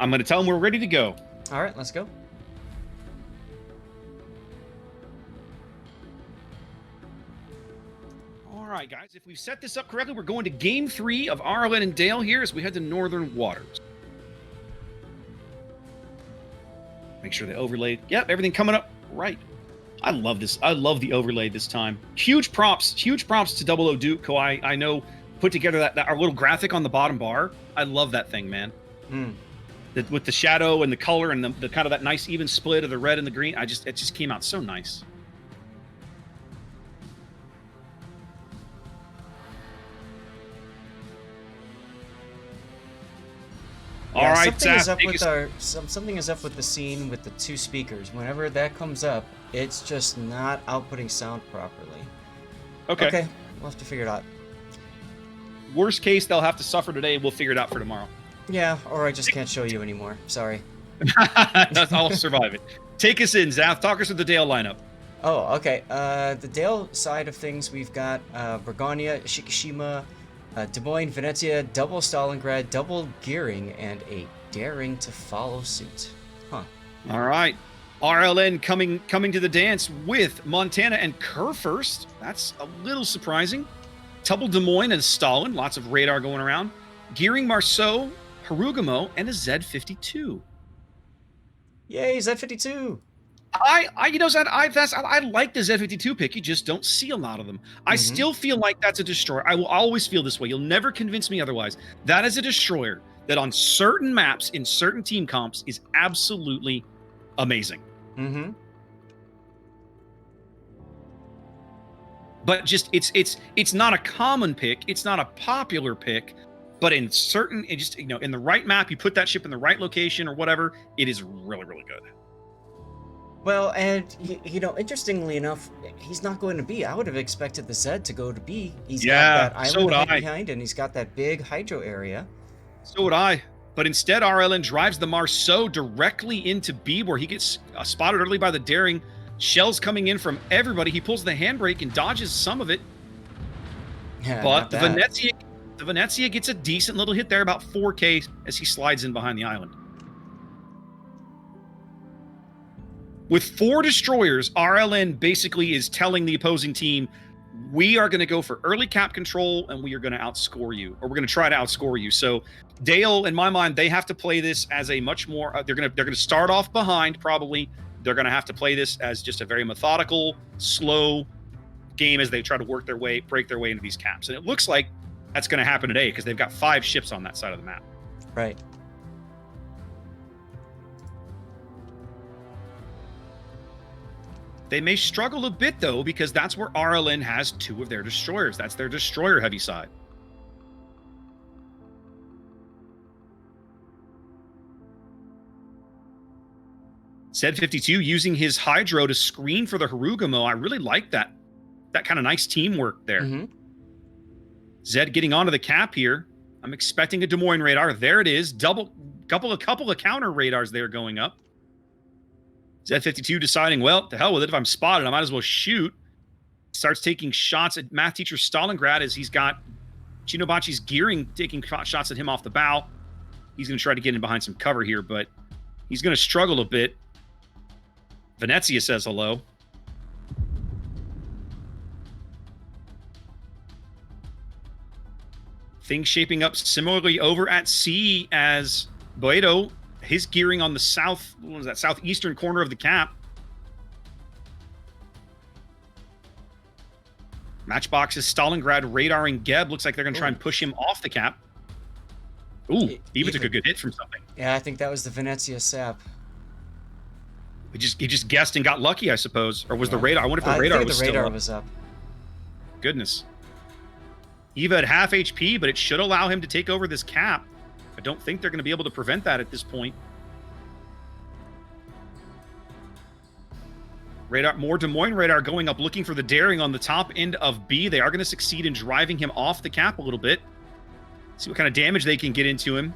I'm going to tell them we're ready to go. All right, let's go. All right, guys, if we've set this up correctly, we're going to Game 3 of RLN and Dale here as we head to Northern Waters. Make sure they overlaid. Yep, everything coming up right. I love this. I love the overlay this time. Huge props to Double O Duke, who I know put together that our little graphic on the bottom bar. I love that thing, man. With the shadow and the color and the kind of that nice even split of the red and the green. It just came out so nice. Yeah, all right, something is up with the scene with the two speakers. Whenever that comes up, it's just not outputting sound properly. Okay, we'll have to figure it out. Worst case, they'll have to suffer today. We'll figure it out for tomorrow. Yeah, or I just can't show you anymore. Sorry. I'll survive it. Take us in, Zath. Talk us through the Dale lineup. Oh, okay. The Dale side of things, we've got Bergonia, Shikishima, Des Moines, Venezia, double Stalingrad, double Gearing, and a Daring to follow suit. Huh. All right. RLN coming to the dance with Montana and Kurfurst. That's a little surprising. Double Des Moines and Stalin. Lots of radar going around. Gearing, Marceau, Harugamo, and a Z52. Yay, Z52! I like the Z52 pick. You just don't see a lot of them. I still feel like that's a destroyer. I will always feel this way. You'll never convince me otherwise. That is a destroyer that on certain maps in certain team comps is absolutely amazing. But just it's not a common pick. It's not a popular pick. But in certain, in the right map, you put that ship in the right location or whatever, it is really, really good. Well, and, interestingly enough, he's not going to B. I would have expected the Z to go to B. He's got that island behind, and he's got that big hydro area. So would I. But instead, RLN drives the Marceau directly into B, where he gets spotted early by the Daring. Shells coming in from everybody. He pulls the handbrake and dodges some of it. Yeah, but the Venezia gets a decent little hit there, about 4K, as he slides in behind the island. With 4 destroyers, RLN basically is telling the opposing team, we are going to go for early cap control and we are going to outscore you, or we're going to try to outscore you. So Dale, in my mind, they have to play this as a much more, they're going to start off behind probably. They're going to have to play this as just a very methodical, slow game as they try to break their way into these caps. And it looks like that's going to happen today because they've got 5 ships on that side of the map. Right. They may struggle a bit, though, because that's where RLN has 2 of their destroyers. That's their destroyer-heavy side. Z52 using his Hydro to screen for the Harugamo. I really like that kind of nice teamwork there. Zed getting onto the cap here. I'm expecting a Des Moines radar. There it is. Couple of counter radars there going up. Z52 deciding, well, to hell with it. If I'm spotted, I might as well shoot. Starts taking shots at math teacher Stalingrad as he's got Chinobachi's Gearing taking shots at him off the bow. He's going to try to get in behind some cover here, but he's going to struggle a bit. Venezia says hello. Things shaping up similarly over at sea as Boedo, his gearing on the southeastern corner of the cap. Matchbox's Stalingrad radaring Geb. Looks like they're going to try and push him off the cap. Ooh, Eva took a good hit from something. Yeah, I think that was the Venezia sap. He just guessed and got lucky, I suppose. Or was the radar? I wonder if the radar was still up. The radar was up. Goodness. Eva at half HP, but it should allow him to take over this cap. I don't think they're going to be able to prevent that at this point. Radar, more Des Moines radar going up, looking for the Daring on the top end of B. They are going to succeed in driving him off the cap a little bit. See what kind of damage they can get into him.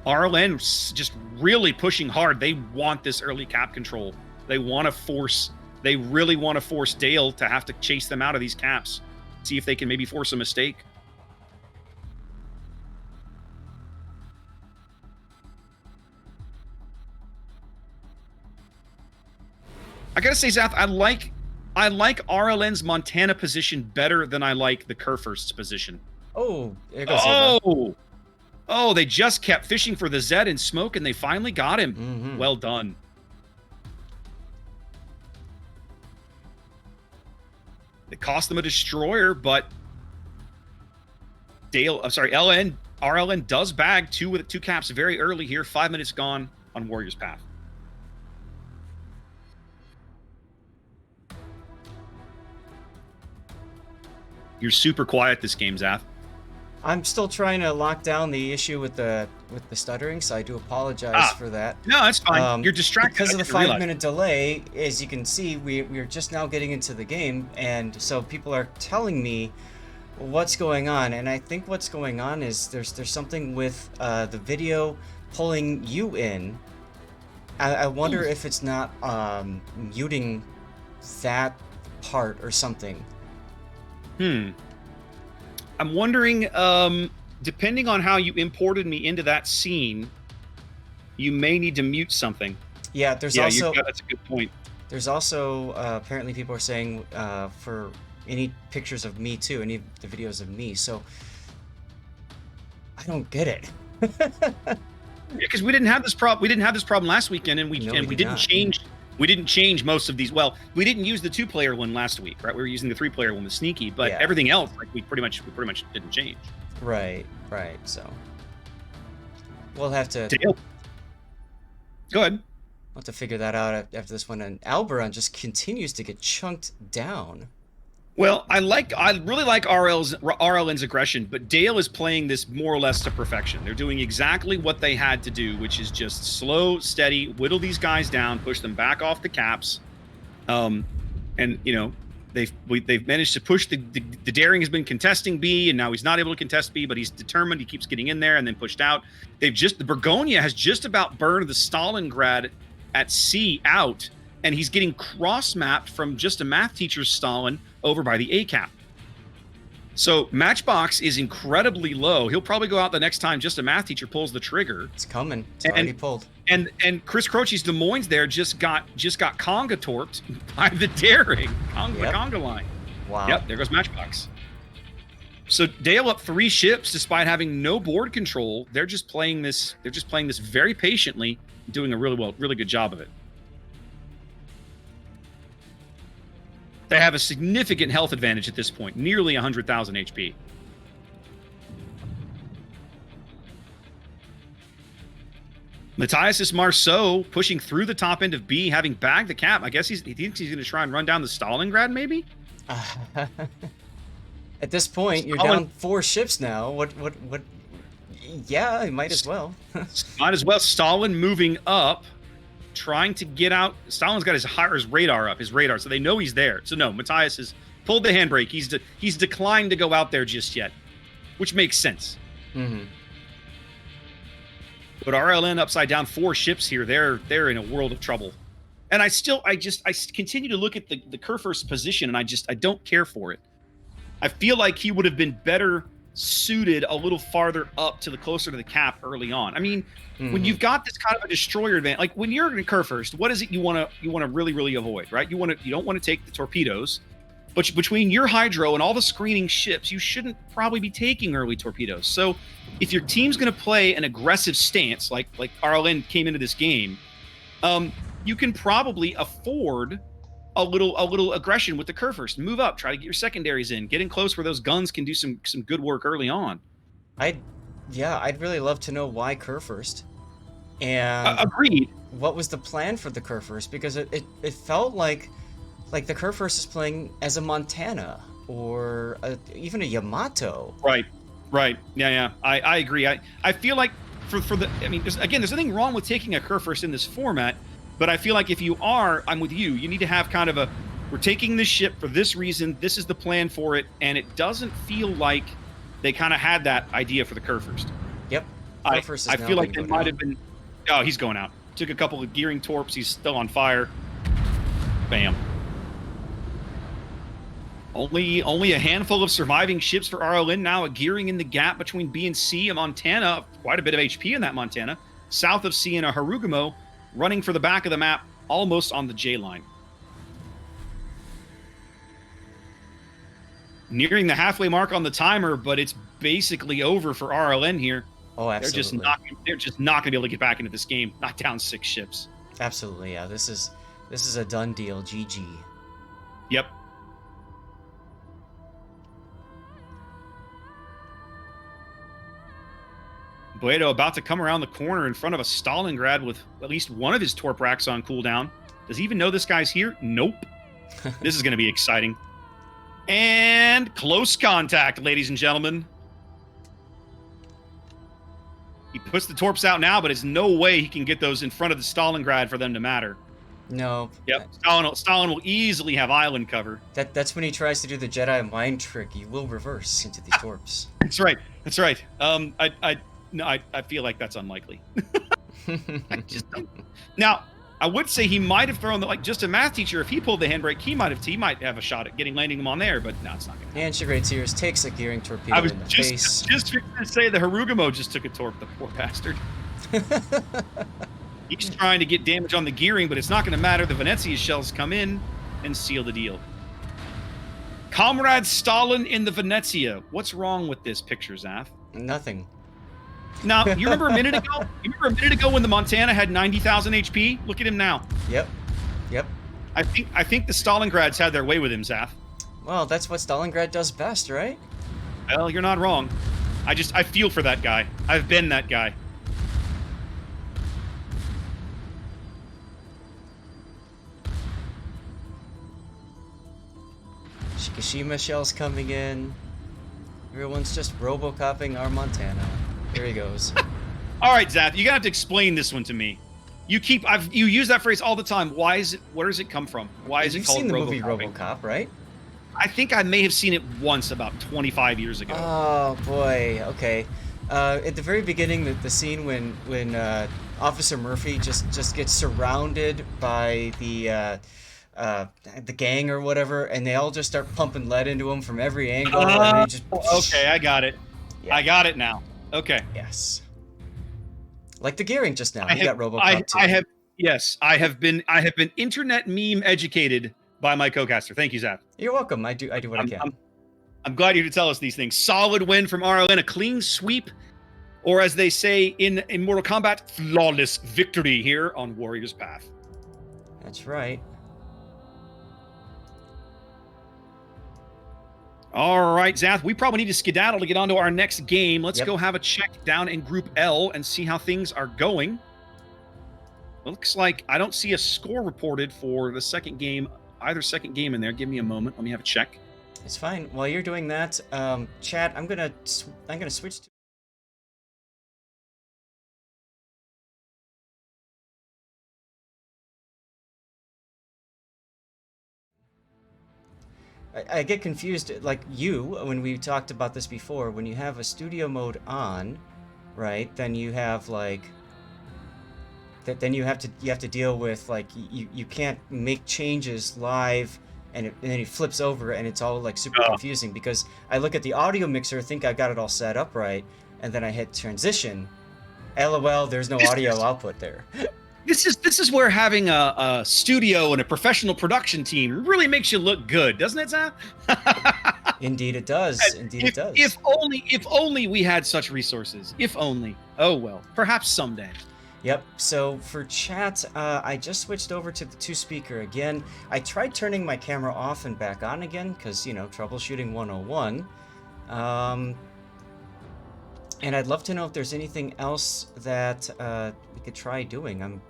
RLN just really pushing hard. They want this early cap control. They really want to force Dale to have to chase them out of these caps. See if they can maybe force a mistake. I gotta say, Zath, I like RLN's Montana position better than I like the Kurfurst's position. Oh, there goes Ava. Oh, they just kept fishing for the Zed in smoke, and they finally got him. Mm-hmm. Well done. It cost them a destroyer, but RLN does bag two caps very early here. 5 minutes gone on Warrior's Path. You're super quiet this game, Zath. I'm still trying to lock down the issue with the stuttering, so I do apologize for that. No, that's fine. You're distracted. Because of the 5-minute delay, as you can see, we're just now getting into the game, and so people are telling me what's going on, and I think what's going on is there's something with the video pulling you in. I wonder if it's not muting that part or something. I'm wondering, depending on how you imported me into that scene, you may need to mute something. Yeah, that's a good point. There's also, apparently people are saying for any pictures of me too, any of the videos of me, so I don't get it. Because we didn't have this problem last weekend, and we didn't change. We didn't change most of these. Well, we didn't use the 2-player one last week, right? We were using the 3-player one with Sneaky, but everything else, like we pretty much didn't change. Right. So we'll have to go ahead. We'll have to figure that out after this one. And Alberon just continues to get chunked down. Well, I really like RLN's aggression, but Dale is playing this more or less to perfection. They're doing exactly what they had to do, which is just slow, steady, whittle these guys down, push them back off the caps, and they've managed to push the Daring has been contesting B, and now he's not able to contest B, but he's determined. He keeps getting in there and then pushed out. The Bergonia has just about burned the Stalingrad at C out, and he's getting cross-mapped from just a math teacher's Stalin over by the A cap. So Matchbox is incredibly low. He'll probably go out the next time just a math teacher pulls the trigger. It's coming. It's already pulled. And Chris Croce's Des Moines there just got conga torped by the Daring. The conga line. Wow. Yep, there goes Matchbox. So Dale up 3 ships despite having no board control. They're just playing this very patiently, doing a really good job of it. They have a significant health advantage at this point, nearly 100,000 HP. Matthias Marceau pushing through the top end of B, having bagged the cap. I guess he thinks he's going to try and run down the Stalingrad, maybe? At this point, you're down 4 ships now. What? Yeah, I might as well. Might as well. Stalin moving up, trying to get out. Stalin's got his radar up, so they know he's there. So no, Matthias has pulled the handbrake. He's declined to go out there just yet, which makes sense. Mm-hmm. But RLN upside down 4 ships here. They're in a world of trouble. And I continue to look at the Kurfurst position, and I don't care for it. I feel like he would have been better suited a little farther up closer to the cap early on. I mean, when you've got this kind of a destroyer advantage, like when you're in Kurfurst, what is it you want to really avoid, right? You don't want to take the torpedoes, but between your hydro and all the screening ships, you shouldn't probably be taking early torpedoes. So if your team's going to play an aggressive stance, like RLN came into this game, you can probably afford a little aggression with the Kurfurst. Move up, try to get your secondaries in, get in close where those guns can do some good work early on. I'd really love to know why Kurfurst. And agreed. What was the plan for the Kurfurst? Because it felt like the Kurfurst is playing as a Montana or even a Yamato. Right. Yeah. I agree. I feel like there's nothing wrong with taking a Kurfurst in this format. But I feel like if you are, I'm with you. You need to have kind of we're taking this ship for this reason. This is the plan for it. And it doesn't feel like they kind of had that idea for the Kurfurst. Yep. I feel like it might have been, oh, he's going out. Took a couple of gearing torps. He's still on fire. Bam. Only a handful of surviving ships for RLN now. A gearing in the gap between B and C. A Montana, quite a bit of HP in that Montana. South of C and a Harugumo, running for the back of the map, almost on the J line. nearing the halfway mark on the timer, but it's basically over for RLN here. Oh, absolutely. They're just not going to be able to get back into this game. Not down 6 ships. Absolutely, yeah. This is a done deal. GG. Yep. Boedo about to come around the corner in front of a Stalingrad with at least one of his torp racks on cooldown. Does he even know this guy's here? Nope. This is going to be exciting. And close contact, ladies and gentlemen. He puts the torps out now, but there's no way he can get those in front of the Stalingrad for them to matter. No. Yep. Stalin will easily have island cover. That's when he tries to do the Jedi mind trick. He will reverse into these torps. That's right. That's right. I feel like that's unlikely. I just don't. Now, I would say he might have thrown just a math teacher. If he pulled the handbrake, he might have a shot at landing them on there, but no, it's not going to happen. And Great Tears takes a gearing torpedo in the face. Just going to say the Harugumo just took a torp, the poor bastard. He's trying to get damage on the gearing, but it's not going to matter. The Venezia shells come in and seal the deal. Comrade Stalin in the Venezia. What's wrong with this picture, Zaf? Nothing. Now, you remember a minute ago? When the Montana had 90,000 HP? Look at him now. Yep. I think the Stalingrads had their way with him, Zaf. Well, that's what Stalingrad does best, right? Well, you're not wrong. I feel for that guy. I've been that guy. Shikishima shells coming in. Everyone's just robocopping our Montana. Here he goes. All right, Zaf, you're gonna have to explain this one to me. You use that phrase all the time. Where does it come from? Why is it called You've seen the movie robocopping? RoboCop, right? I think I may have seen it once about 25 years ago. Oh boy. Okay. At the very beginning, the scene when Officer Murphy just gets surrounded by the gang or whatever, and they all just start pumping lead into him from every angle. And just... Okay, I got it. Yeah. I got it now. Okay. Yes. Like the gearing just now. You got RoboCop too. I have been internet meme educated by my co-caster. Thank you, Zap. You're welcome. I do what I can. I'm glad you to tell us these things. Solid win from RLN, a clean sweep, or as they say in Mortal Kombat, flawless victory here on Warrior's Path. That's right. All right, Zath, we probably need to skedaddle to get on to our next game. Let's go have a check down in Group L and see how things are going. Looks like I don't see a score reported for the second game, either second game in there. Give me a moment. Let me have a check. It's fine. While you're doing that, chat, I'm gonna switch to... I get confused, like when we talked about this before, when you have a studio mode on, right, then you have like, then you have to deal with like, you can't make changes live, and then it flips over and it's all like super confusing, because I look at the audio mixer, think I got it all set up right, and then I hit transition, LOL, there's no audio output there. This is where having a studio and a professional production team really makes you look good, doesn't it, Zap? Indeed it does. Indeed it does. If only we had such resources. If only. Oh well, perhaps someday. Yep. So for chat, I just switched over to the 2-speaker again. I tried turning my camera off and back on again because, you know, troubleshooting 101. And I'd love to know if there's anything else that we could try doing.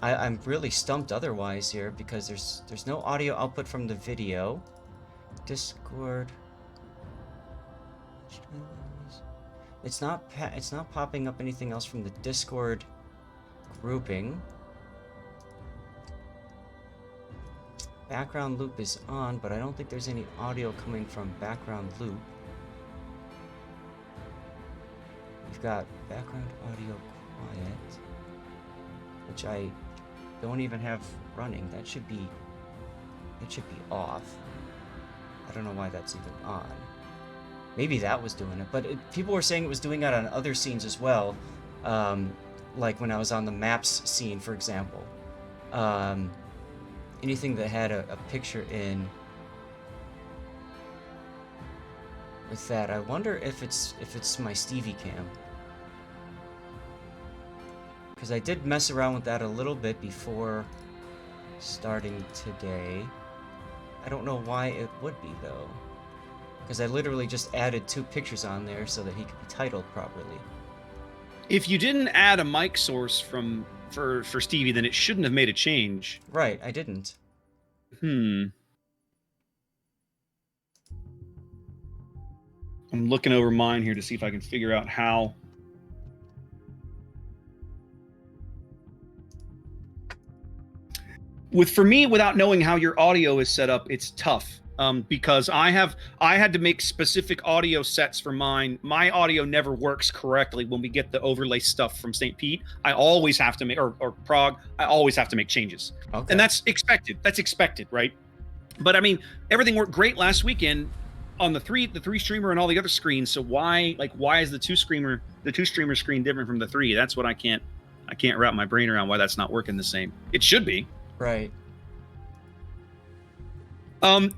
I'm really stumped otherwise here because there's no audio output from the video. Discord. It's not popping up anything else from the Discord grouping. Background loop is on, but I don't think there's any audio coming from background loop. We've got background audio quiet, which I don't even have running. That should be off. I don't know why that's even on. Maybe that was doing it, but people were saying it was doing that on other scenes as well, like when I was on the maps scene, for example. Anything that had a picture in with that. I wonder if it's my Stevie cam. Because I did mess around with that a little bit before starting today. I don't know why it would be though. Because I literally just added 2 pictures on there so that he could be titled properly. If you didn't add a mic source for Stevie, then it shouldn't have made a change. Right, I didn't. I'm looking over mine here to see if I can figure out how. For me, without knowing how your audio is set up, it's tough. Because I had to make specific audio sets for mine. My audio never works correctly when we get the overlay stuff from St. Pete. I always have to make, or Prague, I always have to make changes. Okay. And that's expected. That's expected, right? But I mean, everything worked great last weekend on the three streamer and all the other screens. So why is the two streamer screen different from the 3? That's what I can't wrap my brain around, why that's not working the same. It should be. Right.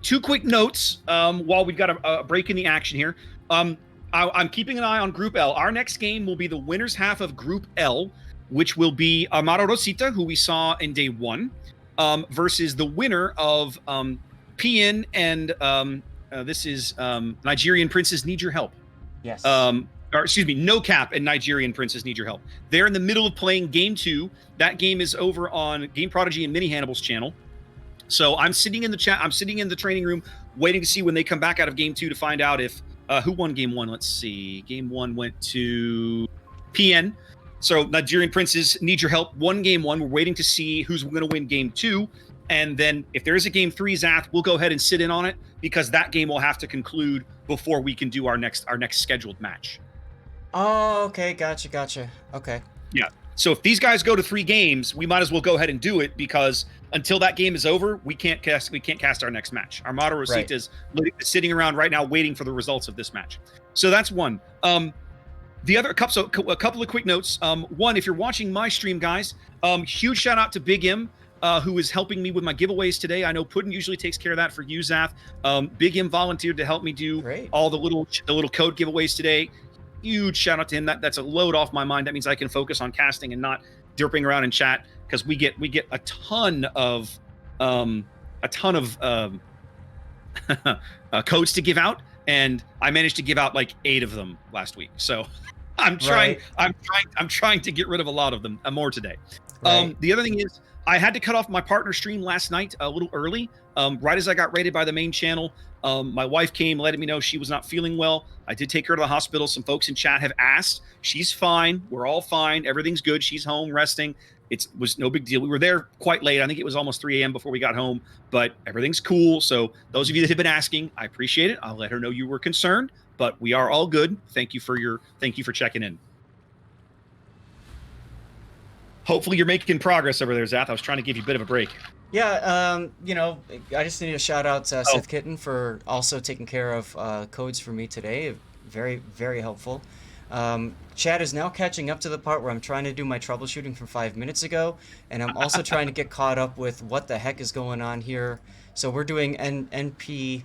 2 quick notes while we've got a break in the action here. I'm keeping an eye on Group L. Our next game will be the winner's half of Group L, which will be Amaro Rosita, who we saw in day 1, versus the winner of PN and this is Nigerian Princess Need Your Help. Yes. Or excuse me, No Cap and Nigerian Princess Need Your Help. They're in the middle of playing Game 2. That game is over on Game Prodigy and Mini Hannibal's channel. So I'm sitting in the chat. I'm sitting in the training room waiting to see when they come back out of Game 2 to find out if who won Game 1. Let's see. Game 1 went to PN. So Nigerian Princes Need Your Help won Game 1. We're waiting to see who's going to win Game 2. And then if there is a Game 3, Zath, we'll go ahead and sit in on it because that game will have to conclude before we can do our next scheduled match. Oh, okay. Gotcha. Okay. Yeah. So if these guys go to 3 games, we might as well go ahead and do it because until that game is over, we can't cast our next match. Armada Rosita is sitting around right now waiting for the results of this match. So that's one. The other a couple of quick notes. One, if you're watching my stream, guys, huge shout out to Big M, who is helping me with my giveaways today. I know Puddin usually takes care of that for you, Zath. Big M volunteered to help me do all the little code giveaways today. Huge shout out to him. That's a load off my mind. That means I can focus on casting and not derping around in chat because we get a ton of codes to give out, and I managed to give out like 8 of them last week. So I'm trying to get rid of a lot of them. More today. The other thing is I had to cut off my partner stream last night a little early. Right as I got raided by the main channel, my wife came letting me know she was not feeling well. I did take her to the hospital. Some folks in chat have asked. She's fine. We're all fine. Everything's good. She's home resting. It was no big deal. We were there quite late. I think it was almost 3 a.m. before we got home, but everything's cool. So those of you that have been asking, I appreciate it. I'll let her know you were concerned, but we are all good. Thank you for checking in. Hopefully you're making progress over there, Zath. I was trying to give you a bit of a break. Yeah, I just need to shout out Sith Kitten for also taking care of codes for me today. Very, very helpful. Chat is now catching up to the part where I'm trying to do my troubleshooting from 5 minutes ago, and I'm also trying to get caught up with what the heck is going on here. So we're doing NP.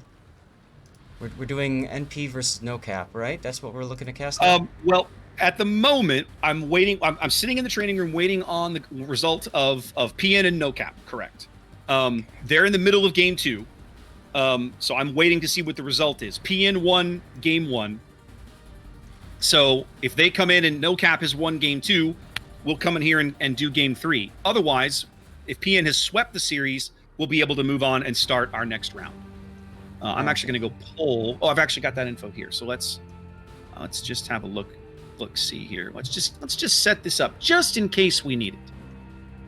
We're doing NP versus No Cap, right? That's what we're looking to cast. Well, at the moment, I'm waiting. I'm sitting in the training room waiting on the result of PN and No Cap. Correct. They're in the middle of Game 2. So I'm waiting to see what the result is. PN won Game 1. So if they come in and No Cap has won Game 2, we'll come in here and do Game 3. Otherwise, if PN has swept the series, we'll be able to move on and start our next round. I'm actually going to go poll. Oh, I've actually got that info here. So let's just have a look see here. Let's just set this up just in case we need it.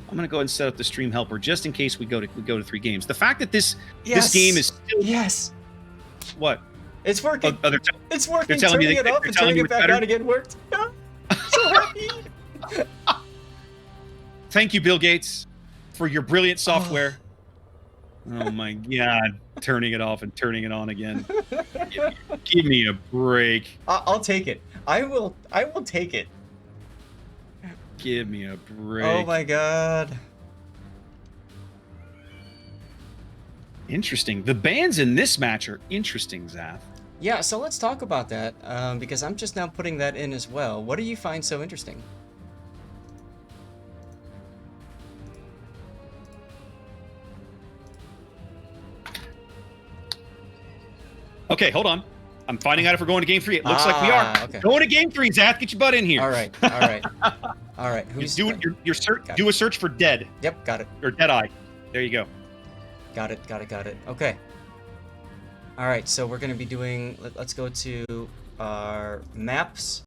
I'm going to go ahead and set up the stream helper just in case we go to 3 games. The fact that this game is still what? It's working. It's working. They're Turning it up and turning it back on again worked. So happy. Thank you, Bill Gates, for your brilliant software. Oh my God. Turning it off and turning it on again. Give me a break. I'll take it. I will take it. Give me a break. Oh my God. Interesting. The bands in this match are interesting, Zath. Yeah, so let's talk about that, because I'm just now putting that in as well. What do you find so interesting? Okay, hold on. I'm finding out if we're going to game 3. It looks like we are. Okay. Going to game 3, Zath. Get your butt in here. All right, all right, all right. Who's doing your search? Do a search for dead. Yep, got it. Or dead eye. There you go. Got it. Okay. All right, so we're gonna be doing. Let's go to our maps.